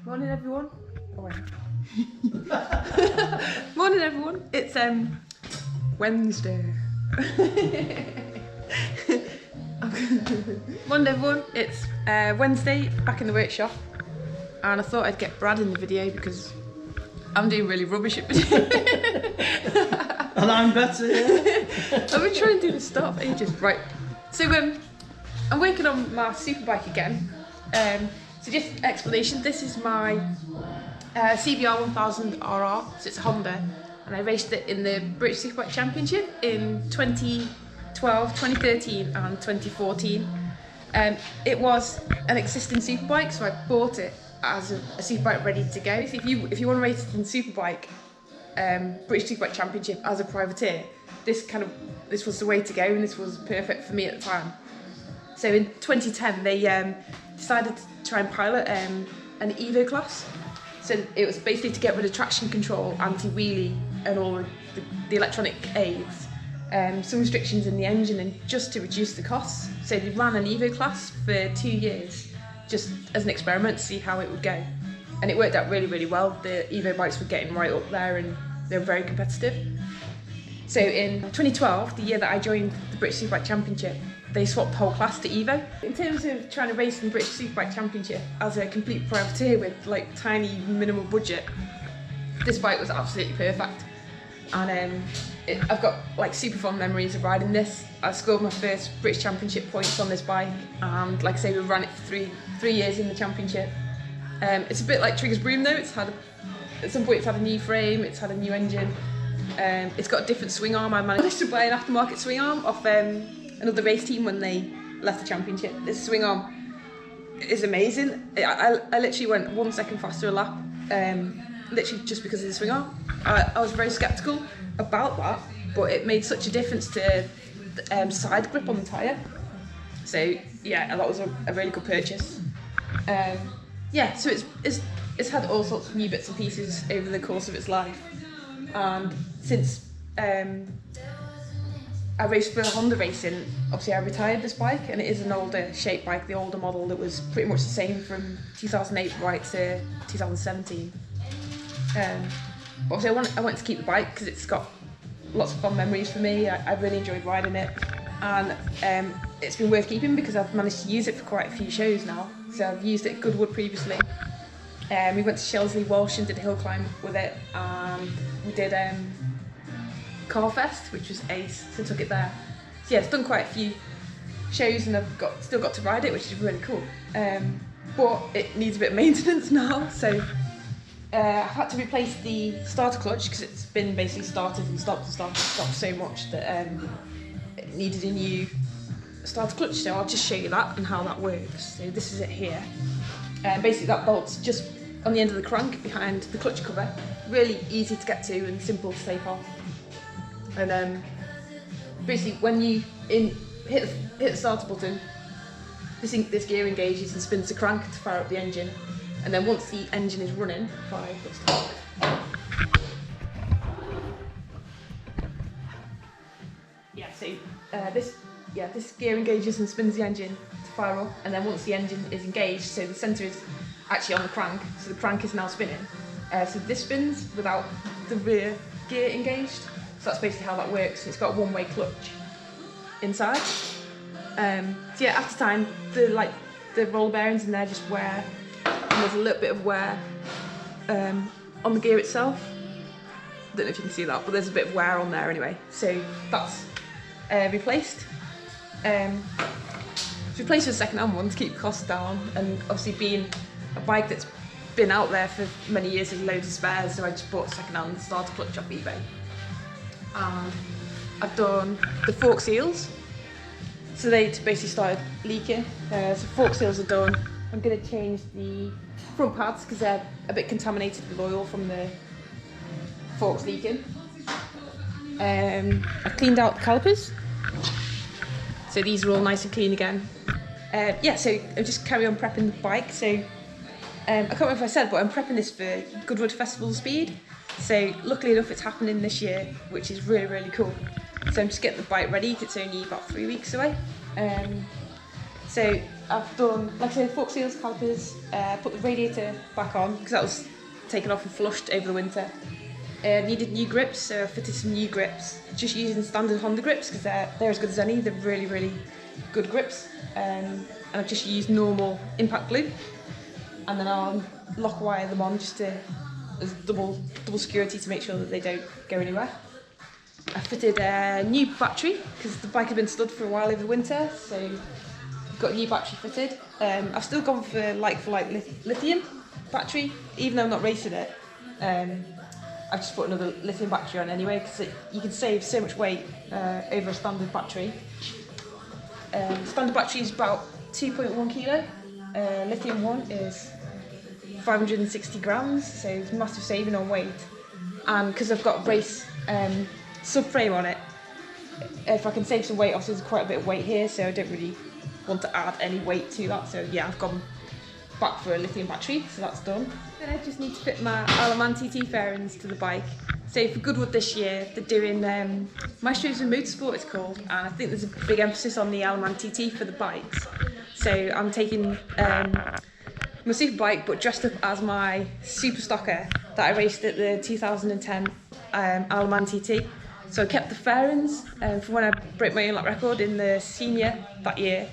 Morning everyone. Oh, wait. Morning everyone. It's Wednesday. Morning everyone. It's Wednesday, back in the workshop, and I thought I'd get Brad in the video because I'm doing really rubbish at video. And I'm better, yeah. I've been trying to do this stuff for ages. Right. So I'm working on my Superbike again. So just explanation, this is my CBR1000RR, so it's a Honda, and I raced it in the British Superbike Championship in 2012, 2013 and 2014. It was an existing Superbike, so I bought it as a Superbike ready to go. So if you want to race in Superbike, British Superbike Championship as a privateer, this was the way to go, and this was perfect for me at the time. So in 2010 they decided to try and pilot an Evo class. So it was basically to get rid of traction control, anti-wheelie and all the electronic aids, some restrictions in the engine, and just to reduce the costs. So they ran an Evo class for 2 years just as an experiment to see how it would go. And it worked out really, really well. The Evo bikes were getting right up there and they were very competitive. So in 2012, the year that I joined the British Superbike Championship, they swapped the whole class to Evo. In terms of trying to race in the British Superbike Championship as a complete privateer with like tiny minimal budget, this bike was absolutely perfect. And I've got like super fond memories of riding this. I scored my first British Championship points on this bike, and like I say, we ran it for three years in the championship. It's a bit like Trigger's Broom though. At some point it's had a new frame, it's had a new engine. It's got a different swing arm. I managed to buy an aftermarket swing arm off another race team when they left the championship. This swing arm is amazing. I literally went 1 second faster a lap, literally just because of the swing arm. I was very sceptical about that, but it made such a difference to the side grip on the tyre. So yeah, that was a really good purchase. Yeah, so it's had all sorts of new bits and pieces over the course of its life. And since I raced for Honda Racing, obviously I retired this bike, and it is an older shape bike, the older model that was pretty much the same from 2008 right to 2017. Obviously I wanted to keep the bike because it's got lots of fun memories for me. I really enjoyed riding it, and it's been worth keeping because I've managed to use it for quite a few shows now. So I've used it at Goodwood previously. We went to Shelsley Walsh and did a hill climb with it, and we did Car Fest, which was ace, so I took it there. So yeah, it's done quite a few shows, and I've still got to ride it, which is really cool. But it needs a bit of maintenance now, so I've had to replace the starter clutch because it's been basically started and stopped so much that it needed a new starter clutch. So I'll just show you that and how that works. So this is it here. Basically that bolt's just on the end of the crank behind the clutch cover. Really easy to get to and simple to take off. And basically when you hit the starter button, this gear engages and spins the crank to fire up the engine. And then once the engine is running, this gear engages and spins the engine to fire up, and then once the engine is engaged, so the centre is actually on the crank, so the crank is now spinning. So this spins without the rear gear engaged. So that's basically how that works. It's got a one-way clutch inside. So yeah, after time, the roller bearings in there just wear, and there's a little bit of wear on the gear itself. I don't know if you can see that, but there's a bit of wear on there anyway. So that's replaced. It's replaced with a second-hand one to keep costs down, and obviously being a bike that's been out there for many years, there's loads of spares, so I just bought a second-hand starter clutch off eBay. And I've done the fork seals, so they basically started leaking. So fork seals are done. I'm going to change the front pads because they're a bit contaminated with oil from the forks leaking. I've cleaned out the calipers, so these are all nice and clean again. Yeah, so I'll just carry on prepping the bike. So I can't remember if I said, but I'm prepping this for Goodwood Festival Speed. So luckily enough it's happening this year, which is really, really cool. So I'm just getting the bike ready, it's only about 3 weeks away. So I've done, like I say, fork seals, calipers, put the radiator back on because that was taken off and flushed over the winter. Needed new grips, so I fitted some new grips, just using standard Honda grips because they're as good as any. They're really, really good grips. And I've just used normal impact glue, and then I'll lock wire them on just as double security to make sure that they don't go anywhere. I fitted a new battery because the bike had been stood for a while over the winter, so I've got a new battery fitted. I've still gone for like lithium battery, even though I'm not racing it. I've just put another lithium battery on anyway because you can save so much weight over a standard battery. Standard battery is about 2.1 kilo. Lithium one is 560 grams, so it's a massive saving on weight. And because I've got a race subframe on it, if I can save some weight, obviously there's quite a bit of weight here, so I don't really want to add any weight to that. So yeah, I've gone back for a lithium battery, so that's done. Then I just need to fit my Aleman TT fairings to the bike. So for Goodwood this year, they're doing Maestros in Motorsport, it's called, and I think there's a big emphasis on the Aleman TT for the bikes. So I'm taking my Superbike, but dressed up as my Super Stocker that I raced at the 2010 Aleman TT. So I kept the fairings from when I broke my own lap record in the senior that year,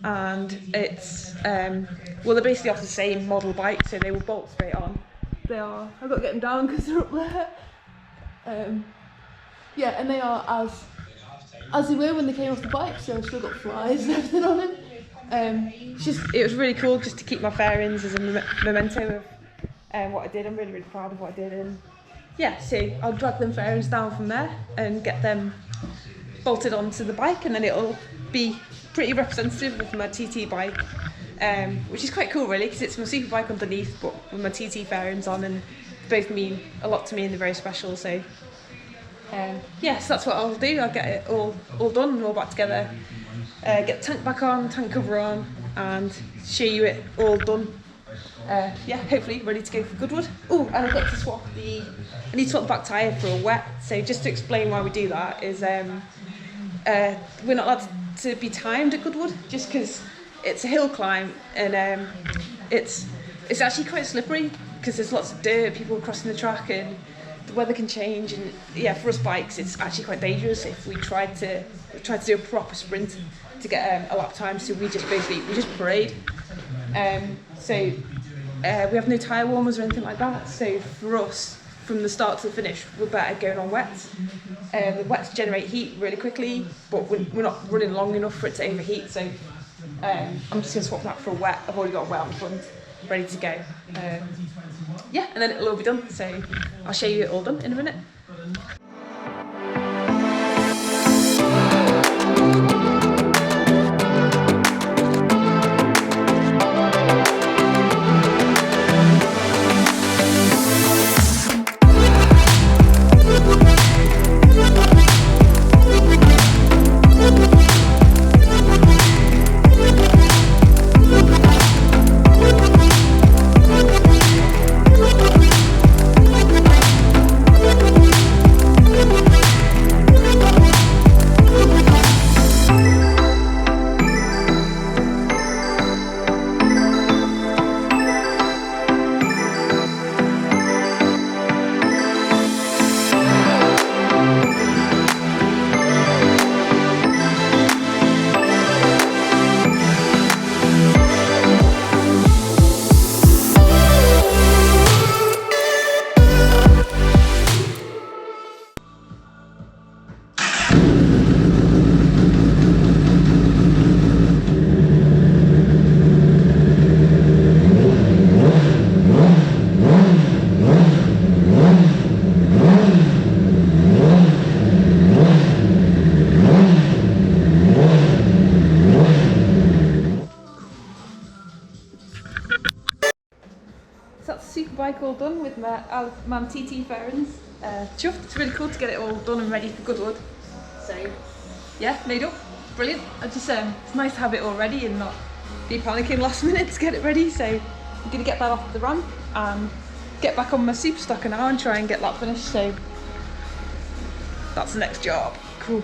and it's well, they're basically off the same model bike, so they will bolt straight on. They are. I've got to get them down because they're up there. Yeah, and they are as they were when they came off the bike, so I've still got flies and everything on them. It was really cool just to keep my fairings as a memento of what I did. I'm really, really proud of what I did, and yeah, so I'll drag them fairings down from there and get them bolted onto the bike, and then it'll be pretty representative of my TT bike, which is quite cool really because it's my super bike underneath but with my TT fairings on, and they both mean a lot to me and they're very special. So yes, that's what I'll do. I'll get it all done and all back together, get the tank back on, tank cover on, and show you it all done. Yeah, hopefully ready to go for Goodwood. Oh, and I've got to swap I need to swap the back tyre for a wet. So just to explain why we do that is we're not allowed to be timed at Goodwood just because it's a hill climb, and it's actually quite slippery because there's lots of dirt, people crossing the track, and the weather can change. And yeah, for us bikes, it's actually quite dangerous if we try to do a proper sprint to get a lap time. So we just parade. So we have no tyre warmers or anything like that. So for us, from the start to the finish, we're better going on wets. The wets generate heat really quickly, but we're not running long enough for it to overheat. So I'm just going to swap that for a wet. I've already got a wet on the front, ready to go. Yeah, and then it'll all be done. So I'll show you it all done in a minute. So that's the Superbike all done with my Aleman TT fairings. Chuffed, it's really cool to get it all done and ready for Goodwood. So yeah, made up, brilliant. It's nice to have it all ready and not be panicking last minute to get it ready. So I'm going to get that off the ramp and get back on my Super Stocker now and try and get that finished. So that's the next job. Cool.